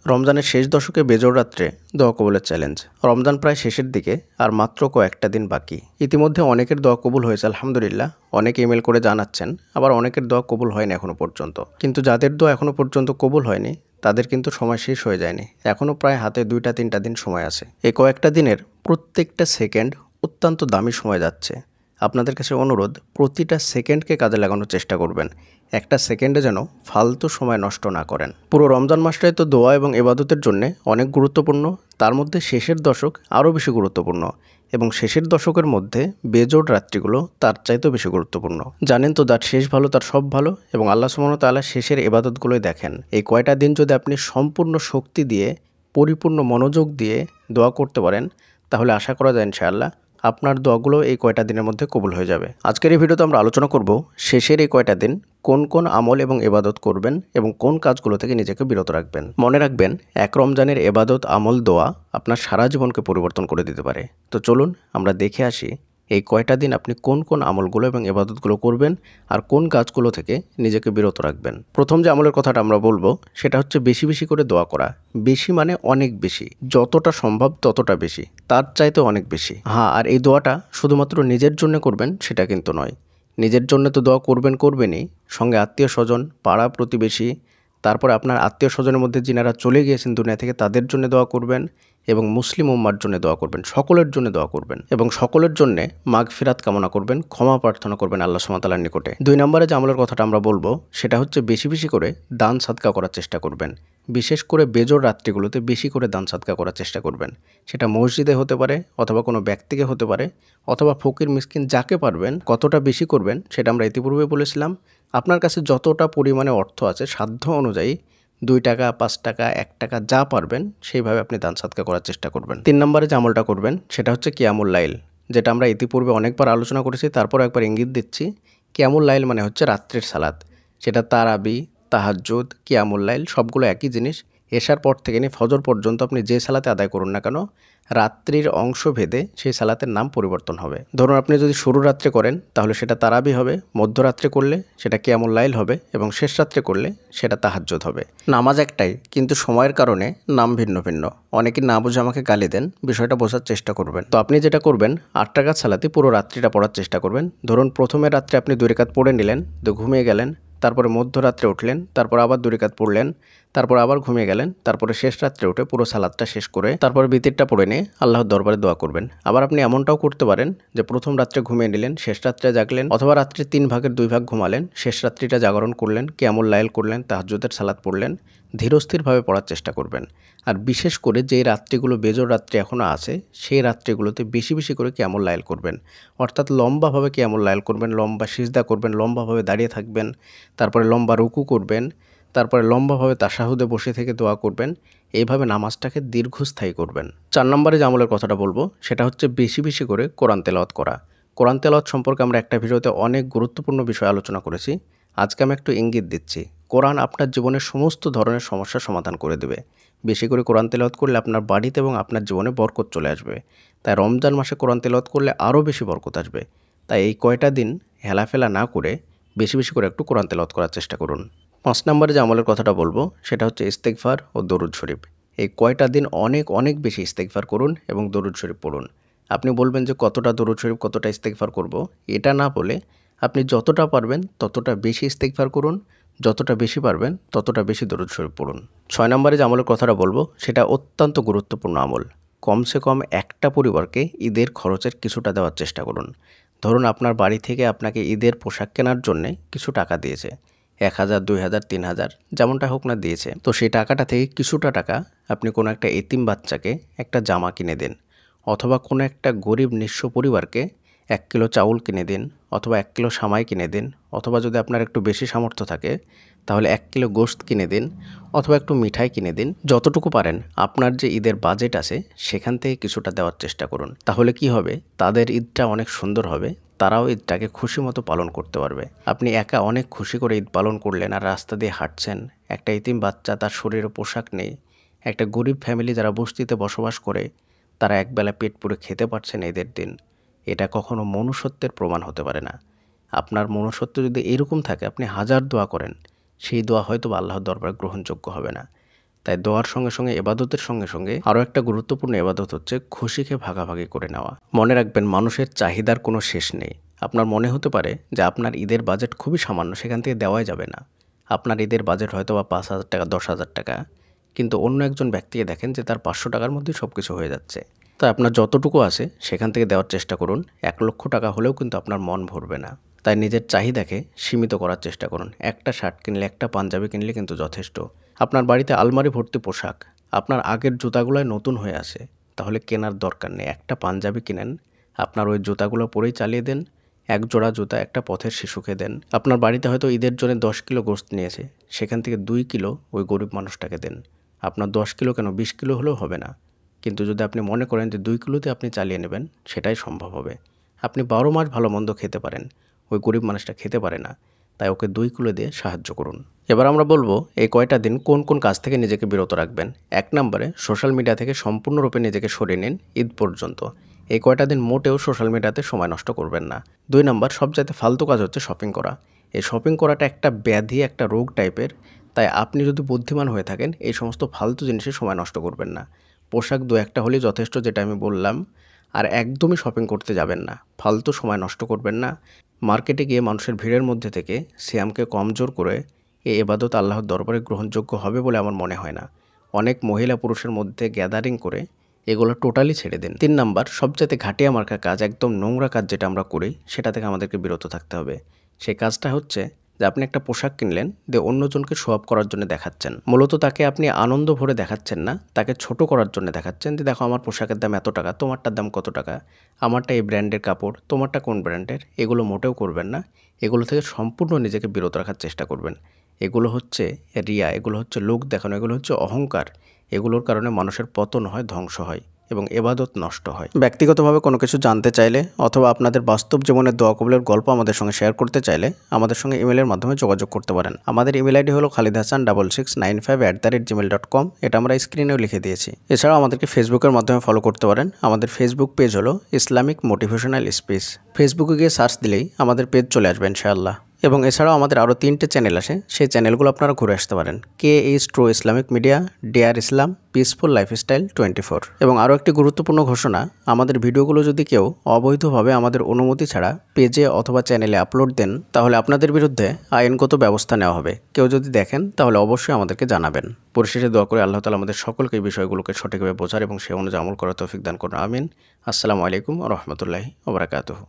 রমজানের শেষ দশকে বেজোড় রাত্রে দোয়া কবুলের চ্যালেঞ্জ। রমজান প্রায় শেষের দিকে আর মাত্র কয়েকটা দিন বাকি। ইতিমধ্যে অনেকের দোয়া কবুল হয়েছে আলহামদুলিল্লাহ। অনেকে ইমেল করে জানাচ্ছেন, আবার অনেকের দোয়া কবুল হয়নি এখনও পর্যন্ত। কিন্তু যাদের দোয়া এখনও পর্যন্ত কবুল হয়নি তাদের কিন্তু সময় শেষ হয়ে যায়নি, এখনও প্রায় হাতে 2-3টা দিন সময় আছে। এই কয়েকটা দিনের প্রত্যেকটা সেকেন্ড অত্যন্ত দামি সময় যাচ্ছে। আপনাদের কাছে অনুরোধ, প্রতিটা সেকেন্ডকে কাজে লাগানোর চেষ্টা করবেন। একটা সেকেন্ডে যেন ফালতু সময় নষ্ট না করেন। পুরো রমজান মাসটাই তো দোয়া এবং ইবাদতের জন্য অনেক গুরুত্বপূর্ণ, তার মধ্যে শেষের দশক আরও বেশি গুরুত্বপূর্ণ, এবং শেষের দশকের মধ্যে বেজোড় রাত্রিগুলো তার চাইতেও বেশি গুরুত্বপূর্ণ। জানেন তো, যার শেষ ভালো তার সব ভালো, এবং আল্লাহ সুবহানাহু ওয়া তাআলা শেষের ইবাদতগুলোই দেখেন। এই কয়টা দিন যদি আপনি সম্পূর্ণ শক্তি দিয়ে, পরিপূর্ণ মনোযোগ দিয়ে দোয়া করতে পারেন, তাহলে আশা করা যায় ইনশাআল্লাহ আপনার দোয়াগুলো এই কয়টা দিনের মধ্যে কবুল হয়ে যাবে। আজকের এই ভিডিওতে আমরা আলোচনা করব শেষের এই কয়টা দিন কোন কোন আমল এবং ইবাদত করবেন এবং কোন কাজগুলো থেকে নিজেকে বিরত রাখবেন। মনে রাখবেন, এক রমজানের ইবাদত, আমল, দোয়া আপনার সারা জীবনকে পরিবর্তন করে দিতে পারে। তো চলুন আমরা দেখে আসি এই কয়টা দিন আপনি কোন কোন আমলগুলো এবং ইবাদতগুলো করবেন আর কোন কাজগুলো থেকে নিজেকে বিরত রাখবেন। প্রথম যে আমলের কথাটা আমরা বলবো সেটা হচ্ছে বেশি বেশি করে দোয়া করা। বেশি মানে অনেক বেশি, যতটা সম্ভব ততটা বেশি, তার চাইতে অনেক বেশি। হ্যাঁ, আর এই দোয়াটা শুধুমাত্র নিজের জন্য করবেন সেটা কিন্তু নয়। নিজের জন্য তো দোয়া করবেনই, সঙ্গে আত্মীয় স্বজন, পাড়া প্রতিবেশী, তারপরে আপনার আত্মীয় স্বজনের মধ্যে যিনারা চলে গিয়েছেন দুনিয়া থেকে তাদের জন্য দোয়া করবেন, এবং মুসলিম উম্মার জন্য দোয়া করবেন, সকলের জন্য দোয়া করবেন, এবং সকলের জন্য মাগফিরাত কামনা করবেন, ক্ষমা প্রার্থনা করবেন আল্লাহ সুবহানাহু ওয়া তাআলার নিকটে। 2 নম্বরে যে আমলের কথাটা আমরা বলবো সেটা হচ্ছে বেশি বেশি করে দান সাদকা করার চেষ্টা করবেন। বিশেষ করে বেজোড় রাত্রিগুলোতে বেশি করে দান সাদকা করার চেষ্টা করবেন। সেটা মসজিদে হতে পারে, অথবা কোনো ব্যক্তিকে হতে পারে, অথবা ফকির মিসকিন যাকে পারবেন। কতটা বেশি করবেন সেটা আমরা ইতিপূর্বে বলেছিলাম। আপনার কাছে যতটা পরিমাণে অর্থ আছে সাধ্য অনুযায়ী 2 টাকা, 5 টাকা, 1 টাকা যা পারবেন সেইভাবে আপনি দান সাদকা করার চেষ্টা করবেন। 3 নম্বরে যে আমলটা করবেন সেটা হচ্ছে কিয়ামুল লাইল, যেটা আমরা ইতিপূর্বে অনেকবার আলোচনা করেছি, তারপর একবার ইঙ্গিত দিচ্ছি। কিয়ামুল লাইল মানে হচ্ছে রাত্রির সালাত। সেটা তারাবি, তাহাজ্জুদ, কিয়ামুল লাইল সবগুলো একই জিনিস। এশার পর থেকে নিয়ে ফজর পর্যন্ত আপনি যে সালাতে আদায় করুন না কেন, রাত্রির অংশ ভেদে সেই সালাতের নাম পরিবর্তন হবে। ধরুন আপনি যদি শুরু রাত্রে করেন তাহলে সেটা তারাবি হবে, মধ্যরাত্রে করলে সেটা কিয়ামুল লাইল হবে, এবং শেষ রাত্রে করলে সেটা তাহাজ্জুদ হবে। নামাজ একটাই, কিন্তু সময়ের কারণে নাম ভিন্ন ভিন্ন। অনেকে না বুঝে আমাকে গালি দেন, বিষয়টা বোঝার চেষ্টা করবেন। তো আপনি যেটা করবেন, 8 রাকাত সালাতে পুরো রাত্রিটা পড়ার চেষ্টা করবেন। ধরুন প্রথমে রাত্রে আপনি 2 রাকাত পড়ে নিলেন, তো ঘুমিয়ে গেলেন, তারপরে মধ্যরাত্রে উঠলেন, তারপর আবার 2 রাকাত পড়লেন, তারপর আবার ঘুমিয়ে গেলেন, তারপরে শেষ রাত্রে উঠে পুরো সালাদটা শেষ করে তারপরে বিতিরটা পড়ে নিয়ে আল্লাহর দরবারে দোয়া করবেন। আবার আপনি এমনটাও করতে পারেন যে প্রথম রাত্রে ঘুমিয়ে নিলেন, শেষ রাত্রে জাগলেন, অথবা রাত্রির 3 ভাগের 2 ভাগ ঘুমালেন, শেষ রাত্রিটা জাগরণ করলেন, কিয়ামুল লাইল করলেন, তাহাজ্জুদের সালাত পড়লেন। ধীরস্থিরভাবে পড়ার চেষ্টা করবেন। আর বিশেষ করে যেই রাত্রিগুলো বেজোড় রাত্রি এখনও আছে সেই রাত্রিগুলোতে বেশি বেশি করে কিয়ামুল লাইল করবেন। অর্থাৎ লম্বাভাবে কিয়ামুল লাইল করবেন, লম্বা সিজদা করবেন, লম্বাভাবে দাঁড়িয়ে থাকবেন, তারপরে লম্বা রুকু করবেন, তারপরে লম্বাভাবে তাশাহুদে বসে থেকে দোয়া করবেন। এইভাবে নামাজটাকে দীর্ঘস্থায়ী করবেন। 4 নম্বরে যে আমলের কথাটা বলবো সেটা হচ্ছে বেশি বেশি করে কোরআন তেলাওয়াত করা। কোরআন তেলাওয়াত সম্পর্কে আমরা একটা ভিডিওতে অনেক গুরুত্বপূর্ণ বিষয় আলোচনা করেছি। আজকে আমি একটু ইঙ্গিত দিচ্ছি। কোরআন আপনার জীবনের সমস্ত ধরনের সমস্যার সমাধান করে দেবে। বেশি করে কোরআন তেলাওয়াত করলে আপনার বাড়িতে এবং আপনার জীবনে বরকত চলে আসবে। তাই রমজান মাসে কোরআন তেলাওয়াত করলে আরও বেশি বরকত আসবে। তাই এই কয়টা দিন হেলাফেলা না করে বেশি বেশি করে একটু কোরআন তেলাওয়াত করার চেষ্টা করুন। 5 নম্বরে যে আমলের কথাটা বলবো সেটা হচ্ছে ইস্তেগফার ও দরুদ শরীফ। এই কয়টা দিন অনেক অনেক বেশি ইস্তেগফার করুন এবং দরুদ শরীফ পড়ুন। আপনি বলবেন যে কতটা দরুদ শরীফ, কতটা ইস্তেগফার করব, এটা না বলে আপনি যতটা পারবেন ততটা বেশি ইস্তেগফার করুন, যতটা বেশি পারবেন ততটা বেশি দরুদ শরীফ পড়ুন। 6 নম্বরে যে আমলের কথাটা বলবো সেটা অত্যন্ত গুরুত্বপূর্ণ আমল। কমসে কম একটা পরিবারকে ঈদের খরচের কিছুটা দেওয়ার চেষ্টা করুন। ধরুন আপনার বাড়ি থেকে আপনাকে ঈদের পোশাক কেনার জন্যে কিছু টাকা দিয়েছে, 1000, 2000, 3000 যেমনটা হোক না দিয়েছে, তো সেই টাকাটা থেকে কিছুটা টাকা আপনি কোনো একটা এতিম বাচ্চাকে একটা জামা কিনে দিন, অথবা কোনো একটা গরিব নিঃস্ব পরিবারকে 1 কিলো চাউল কিনে দিন, অথবা 1 কিলো সামাই কিনে দিন, অথবা যদি আপনার একটু বেশি সামর্থ্য থাকে তাহলে 1 কিলো গোশত কিনে দিন, অথবা একটু মিঠাই কিনে দিন। যতটুকু পারেন আপনার যে ঈদের বাজেট আছে সেখান থেকে কিছুটা দেওয়ার চেষ্টা করুন। তাহলে কি হবে, তাদের ঈদটা অনেক সুন্দর হবে, তারাও ঈদটাকে খুশি মতো পালন করতে পারবে। আপনি একা অনেক খুশি করে ঈদ পালন করলেন আর রাস্তা দিয়ে হাঁটছেন, একটা এতিম বাচ্চা, তার শরীরে পোশাক নেই, একটা গরিব ফ্যামিলি যারা বস্তিতে বসবাস করে তারা একবেলা পেট পুরে খেতে পারছেন ঈদের দিন। এটা কখনো মনুষ্যত্বের প্রমাণ হতে পারে না। আপনার মনুষ্যত্ব যদি এরকম থাকে, আপনি হাজার দোয়া করেন, সেই দোয়া হয়তো আল্লাহর দরবারে গ্রহণযোগ্য হবে না। তাই দোয়ার সঙ্গে সঙ্গে এবাদতের সঙ্গে সঙ্গে আরও একটা গুরুত্বপূর্ণ এবাদত হচ্ছে খুশিকে ভাগাভাগি করে নেওয়া। মনে রাখবেন, মানুষের চাহিদার কোনো শেষ নেই। আপনার মনে হতে পারে যে আপনার ঈদের বাজেট খুবই সামান্য, সেখান থেকে দেওয়াই যাবে না। আপনার ঈদের বাজেট হয়তো বা 5,000 টাকা, 10,000 টাকা, কিন্তু অন্য একজন ব্যক্তিকে দেখেন যে তার 500 টাকার মধ্যেই সব কিছু হয়ে যাচ্ছে। তাই আপনার যতটুকু আছে সেখান থেকে দেওয়ার চেষ্টা করুন। 1 লক্ষ টাকা হলেও কিন্তু আপনার মন ভরবে না। তাই নিজের চাহিদাকে সীমিত করার চেষ্টা করুন। একটা শার্ট কিনলে, একটা পাঞ্জাবি কিনলে কিন্তু যথেষ্ট। আপনার বাড়িতে আলমারি ভর্তি পোশাক, আপনার আগের জুতাগুলোয় নতুন হয়ে আসে, তাহলে কেনার দরকার নেই। একটা পাঞ্জাবি কিনেন, আপনার ওই জুতাগুলো পরেই চালিয়ে দেন। 1 জোড়া জুতা একটা পথের শিশুকে দেন। আপনার বাড়িতে হয়তো ঈদের জন্য 10 কিলো গোশত নিয়েছে, সেখান থেকে 2 কিলো ওই গরিব মানুষটাকে দেন। আপনার 10 কিলো কেন, 20 কিলো হলেও হবে না। কিন্তু যদি আপনি মনে করেন যে 2 কিলোতে আপনি চালিয়ে নেবেন, সেটাই সম্ভব হবে। আপনি 12 মাস ভালো মন্দ খেতে পারেন, ওই গরিব মানুষটা খেতে পারে না, তাই ওকে 2 কিলো দিয়ে সাহায্য করুন। এবার আমরা বলবো এই কয়টা দিন কোন কোন কাজ থেকে নিজেকে বিরত রাখবেন। 1 নম্বরে সোশ্যাল মিডিয়া থেকে সম্পূর্ণরূপে নিজেকে সরিয়ে নিন ঈদ পর্যন্ত। এই কয়টা দিন মোটেও সোশ্যাল মিডিয়াতে সময় নষ্ট করবেন না। 2 নম্বর, সবচাইতে ফালতু কাজ হচ্ছে শপিং করা। এই শপিং করাটা একটা ব্যাধি, একটা রোগ টাইপের। তাই আপনি যদি বুদ্ধিমান হয়ে থাকেন, এই সমস্ত ফালতু জিনিসে সময় নষ্ট করবেন না। পোশাক 2-1টা হলেই যথেষ্ট, যেটা আমি বললাম। আর একদমই শপিং করতে যাবেন না, ফালতু সময় নষ্ট করবেন না। মার্কেটে গিয়ে মানুষের ভিড়ের মধ্যে থেকে সিয়ামকে কমজোর করে এই ইবাদত আল্লাহর দরবারে গ্রহণযোগ্য হবে বলে আমার মনে হয় না। অনেক মহিলা পুরুষের মধ্যে গ্যাদারিং করে এগুলো টোটালি ছেড়ে দিন। 3 নাম্বার, সবচাইতে ঘাটিয়া মার্কা কাজ, একদম নোংরা কাজ যেটা আমরা করি, সেটা থেকে আমাদেরকে বিরত থাকতে হবে। সেই কাজটা হচ্ছে যে আপনি একটা পোশাক কিনলেন, দিয়ে অন্যজনকে শো অফ করার জন্য দেখাচ্ছেন। মূলত তাকে আপনি আনন্দ ভরে দেখাচ্ছেন না, তাকে ছোট করার জন্য দেখাচ্ছেন যে দেখো আমার পোশাকের দাম এত টাকা, তোমারটার দাম কত টাকা, আমারটা এই ব্র্যান্ডের কাপড়, তোমারটা কোন ব্র্যান্ডের। এগুলো মোটেও করবেন না। এগুলো থেকে সম্পূর্ণ নিজেকে বিরত রাখার চেষ্টা করবেন। এগুলো হচ্ছে রিয়া, এগুলো হচ্ছে লোক দেখানো, এগুলো হচ্ছে অহংকার। এগুলোর কারণে মানুষের পতন হয়, ধ্বংস হয় এবং এবাদত নষ্ট হয়। ব্যক্তিগতভাবে কোনো কিছু জানতে চাইলে অথবা আপনাদের বাস্তব জীবনের দোয়া কবুলের গল্প আমাদের সঙ্গে শেয়ার করতে চাইলে আমাদের সঙ্গে ইমেলের মাধ্যমে যোগাযোগ করতে পারেন। আমাদের ইমেল আইডি হলো khalidhasan6695@gmail.com। এটা আমরা স্ক্রিনেও লিখে দিয়েছি। এছাড়াও আমাদেরকে ফেসবুকের মাধ্যমে ফলো করতে পারেন। আমাদের ফেসবুক পেজ হলো ইসলামিক মোটিভেশনাল স্পেস। ফেসবুকে গিয়ে সার্চ দিলেই আমাদের পেজ চলে আসবে ইনশাআল্লাহ। এবং এছাড়াও আমাদের আরও 3টে চ্যানেল আছে, সেই চ্যানেলগুলো আপনারা ঘুরে আসতে পারেন। KH true Islamic media, dear Islam, peaceful lifestyle 24। এবং আরও একটি গুরুত্বপূর্ণ ঘোষণা, আমাদের ভিডিওগুলো যদি কেউ অবৈধভাবে আমাদের অনুমতি ছাড়া পেজে অথবা চ্যানেলে আপলোড দেন, তাহলে আপনাদের বিরুদ্ধে আইনগত ব্যবস্থা নেওয়া হবে। কেউ যদি দেখেন তাহলে অবশ্যই আমাদেরকে জানাবেন। পরিশেষে দোয়া করে আল্লাহ তাআলা আমাদের সকলকে এই বিষয়গুলোকে সঠিকভাবে বোঝার এবং সে অনুযায়ী আমল করার তৌফিক দান করুন। আমিন। আসসালামু আলাইকুম ওয়া রাহমাতুল্লাহি ওয়া বারাকাতুহু।